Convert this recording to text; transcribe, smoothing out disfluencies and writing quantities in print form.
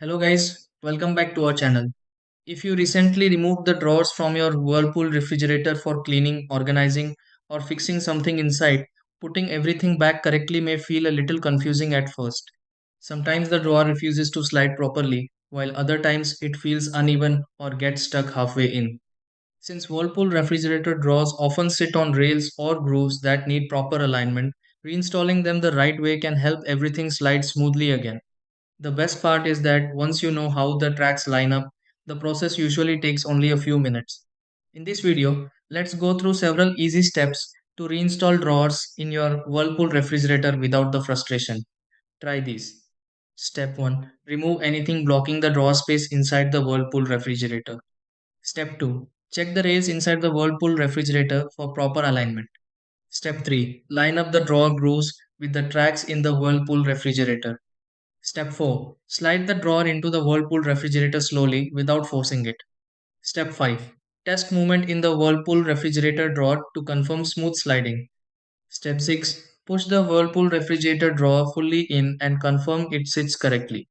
Hello guys, welcome back to our channel. If you recently removed the drawers from your Whirlpool refrigerator for cleaning, organizing, or fixing something inside, putting everything back correctly may feel a little confusing at first. Sometimes the drawer refuses to slide properly, while other times it feels uneven or gets stuck halfway in. Since Whirlpool refrigerator drawers often sit on rails or grooves that need proper alignment, reinstalling them the right way can help everything slide smoothly again. The best part is that once you know how the tracks line up, the process usually takes only a few minutes. In this video, let's go through several easy steps to reinstall drawers in your Whirlpool refrigerator without the frustration. Try these. Step 1. Remove anything blocking the drawer space inside the Whirlpool refrigerator. Step 2. Check the rails inside the Whirlpool refrigerator for proper alignment. Step 3. Line up the drawer grooves with the tracks in the Whirlpool refrigerator. Step 4. Slide the drawer into the Whirlpool refrigerator slowly without forcing it. Step 5. Test movement in the Whirlpool refrigerator drawer to confirm smooth sliding. Step 6. Push the Whirlpool refrigerator drawer fully in and confirm it sits correctly.